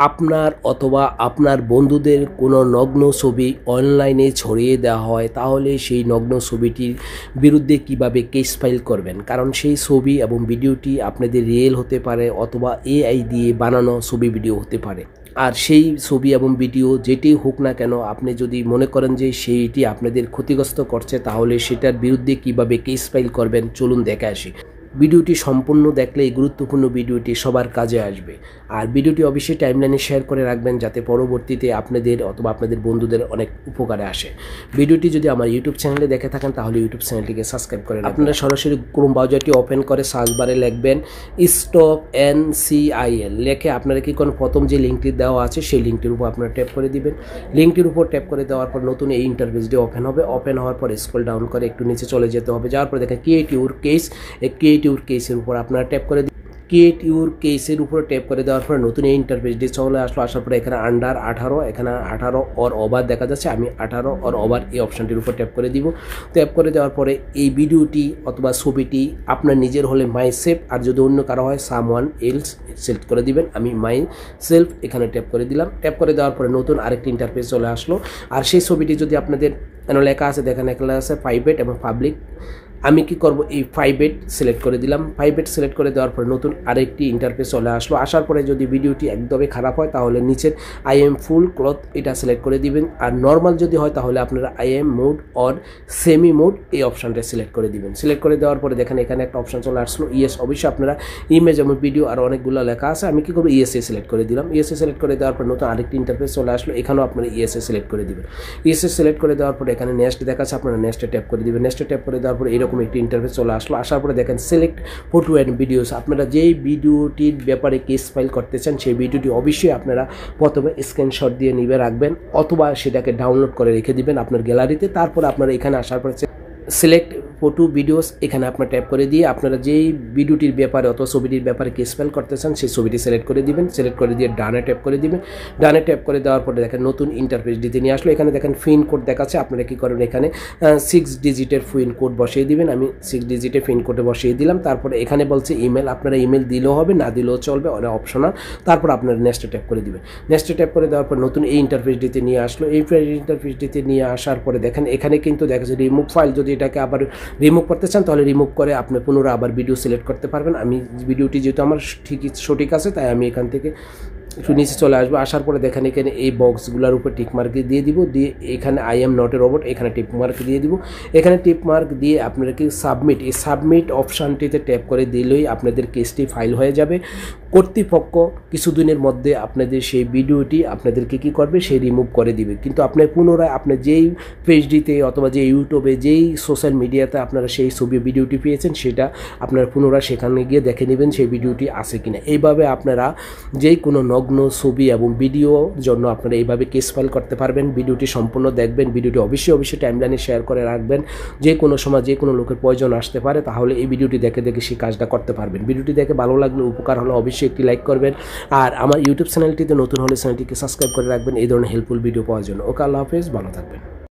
আপনার অথবা আপনার বন্ধুদের কোনো নগ্ন ছবি অনলাইনে ছড়িয়ে দেওয়া হয়, তাহলে সেই নগ্ন ছবিটির বিরুদ্ধে কিভাবে কেস ফাইল করবেন। কারণ সেই ছবি এবং ভিডিওটি আপনাদের রিয়েল হতে পারে অথবা এআই দিয়ে বানানো ছবি ভিডিও হতে পারে। আর সেই ছবি এবং ভিডিও যেটি হোক না কেন, আপনি যদি মনে করেন যে সেইটি আপনাদের ক্ষতিগ্রস্ত করছে, তাহলে সেটার বিরুদ্ধে কিভাবে কেস ফাইল করবেন চলুন দেখে আসি। ভিডিওটি সম্পূর্ণ দেখলে এই গুরুত্বপূর্ণ ভিডিওটি সবার কাজে আসবে। আর ভিডিওটি অবশ্যই টাইমলাইনে শেয়ার করে রাখবেন, যাতে পরবর্তীতে আপনাদের অথবা আপনাদের বন্ধুদের অনেক উপকারে আসে। ভিডিওটি যদি আমার ইউটিউব চ্যানেলে দেখে থাকেন, তাহলে ইউটিউব চ্যানেলটিকে সাবস্ক্রাইব করে আপনারা সরাসরি ক্রোম ব্রাউজারটি ওপেন করে সার্চ বারে লিখবেন স্টপ NCIL লেখে আপনারা কি কোন প্রথম যে লিঙ্কটি দেওয়া আছে সেই লিঙ্কটির উপর আপনারা ট্যাপ করে দিবেন। লিঙ্কটির উপর ট্যাপ করে দেওয়ার পর নতুন এই ইন্টারফেসটি ওপেন হবে। ওপেন হওয়ার পর স্ক্রল ডাউন করে একটু নিচে চলে যেতে হবে। যাওয়ার পর দেখেন create your case, create your কেসের উপর আপনারা ট্যাপ করে ক্রিয়েট ইউর কেসের উপর ট্যাপ করে দেওয়ার পর নতুন এই ইন্টারফেসটি চলে আসলো। আসার পরে এখানে আন্ডার 18, এখানে 18 অর ওভার দেখা যাচ্ছে। আমি 18 অর ওভার এই অপশানটির উপর ট্যাপ করে দিব। ট্যাপ করে দেওয়ার পরে এই ভিডিওটি অথবা ছবিটি আপনার নিজের হলে মাই সেফ, আর যদি অন্য কারো হয় সামওয়ান এলস সিলেক্ট করে দিবেন। আমি মাই সেলফ এখানে ট্যাপ করে দিলাম। ট্যাপ করে দেওয়ার পরে নতুন আরেকটি ইন্টারফেস চলে আসলো। আর সেই ছবিটি যদি আপনাদের লেখা আছে, দেখেন লেখা আছে প্রাইভেট এবং পাবলিক। আমি কি করব, এই প্রাইভেট সিলেক্ট করে দিলাম। প্রাইভেট সিলেক্ট করে দেওয়ার পরে নতুন আরেকটি ইন্টারফেস চলে আসলো। আসার পরে যদি ভিডিওটি একদমই খারাপ হয়, তাহলে নিচের আই এম ফুল ক্লথ এটা সিলেক্ট করে দিবেন। আর নর্মাল যদি হয়, তাহলে আপনারা I am mode or semi mode এই অপশানটা সিলেক্ট করে দিবেন। সিলেক্ট করে দেওয়ার পরে দেখেন এখানে একটা অপশান চলে আসলো ইয়েস। অবশ্যই আপনারা ইমেজ এবং ভিডিও আর অনেকগুলো লেখা আছে। আমি কি করবো, ইয়েসে সিলেক্ট করে দিলাম। ইয়েসে সিলেক্ট করে দেওয়ার পর নতুন আরেকটি ইন্টারফেস চলে আসলো। এখানেও আপনারা ইয়েসে সিলেক্ট করে দিবেন। ইয়েসে সিলেক্ট করে দেওয়ার পরে এখানে নেক্সট দেখাচ্ছে, আপনারা নেক্সটে ট্যাপ করে দিবেন। নেক্সটে ট্যাপ করে দেওয়ার পরে এরকম একটি ইন্টারফেস চলে আসলো। আসার পরে দেখেন সিলেক্ট ফটো অ্যান্ড ভিডিওস। আপনারা যেই ভিডিওটির ব্যাপারে কেস ফাইল করতে চান, সেই ভিডিওটি অবশ্যই আপনারা প্রথমে স্ক্রিনশট দিয়ে নিবে রাখবেন, অথবা সেটাকে ডাউনলোড করে রেখে দিবেন আপনার গ্যালারিতে। তারপরে আপনারা এখানে আসার পরে সিলেক্ট ফটো ভিডিওস এখানে আপনার ট্যাপ করে দিয়ে আপনারা যেই ভিডিওটির ব্যাপারে অথবা ছবিটির ব্যাপারে কেস ফাইল করতে চান, সেই ছবিটি সিলেক্ট করে দিবেন। সিলেক্ট করে দিয়ে ডানে ট্যাপ করে দিবেন। ডানে ট্যাপ করে দেওয়ার পরে দেখেন নতুন ইন্টারফেস দিতে নিয়ে আসলো। এখানে দেখেন পিন কোড দেখাচ্ছে। আপনারা কী করবেন, এখানে 6 ডিজিটের পিন কোড বসিয়ে দিবেন। আমি 6 ডিজিটের পিন কোডে বসিয়ে দিলাম। তারপরে এখানে বলছে ইমেল, আপনারা ইমেল দিলেও হবে, না দিলেও চলবে, অনেক অপশনাল। তারপর আপনারা নেক্সটে ট্যাপ করে দিবেন। নেক্সটে ট্যাপ করে দেওয়ার পর নতুন এই ইন্টারফেস দিতে নিয়ে আসলো। এই ইন্টারফেস দিতে নিয়ে আসার পরে দেখেন এখানে কিন্তু দেখা যাচ্ছে রিমুভ ফাইল। যদি এটাকে আবার রিমুভ করতে চান, তাহলে রিমুভ করে আপনি পুনরায় আবার ভিডিও সিলেক্ট করতে পারবেন। আমি ভিডিওটি যেহেতু আমার সঠিক আছে, তাই আমি এখান থেকে একটু নিচে চলে আসবো। আসার পরে দেখেন এখানে এই বক্সগুলোর উপর টিক মার্ক দিয়ে দিব। দিয়ে এখানে I am not a robot এখানে টিপ মার্ক দিয়ে দিব। এখানে টিপ মার্ক দিয়ে আপনারা কি সাবমিট, এই সাবমিট অপশানটিতে ট্যাপ করে দিলেই আপনাদের কেসটি ফাইল হয়ে যাবে। কর্তৃপক্ষ কিছুদিনের মধ্যে আপনাদের সেই ভিডিওটি আপনাদেরকে কী করবে, সেই রিমুভ করে দিবে। কিন্তু আপনার পুনরায় আপনার যেই পেজটিতে অথবা যে ইউটিউবে যেই সোশ্যাল মিডিয়াতে আপনারা সেই ছবি ভিডিওটি পেয়েছেন, সেটা আপনারা পুনরায় সেখানে গিয়ে দেখে নেবেন সেই ভিডিওটি আছে কিনা। এইভাবে আপনারা যেই কোনো নগ্ন ছবি এবং ভিডিওর জন্য আপনারা এইভাবে কেস ফাইল করতে পারবেন। ভিডিওটি সম্পূর্ণ দেখবেন। ভিডিওটি অবশ্যই টাইমলাইনে শেয়ার করে রাখবেন। যে কোনো সময় যে কোনো লোকের প্রয়োজন আসতে পারে, তাহলে এই ভিডিওটি দেখে সেই কাজটা করতে পারবেন। ভিডিওটি দেখে ভালো লাগলে, উপকার হলে অবশ্যই একটি লাইক করবেন। আর আমার ইউটিউব চ্যানেলটিতে নতুন হলে চ্যানেলটিকে সাবস্ক্রাইব করে রাখবেন এই ধরনের হেল্পফুল ভিডিও পাওয়ার জন্য। ওকে, আল্লাহ হাফেজ, ভালো থাকবেন।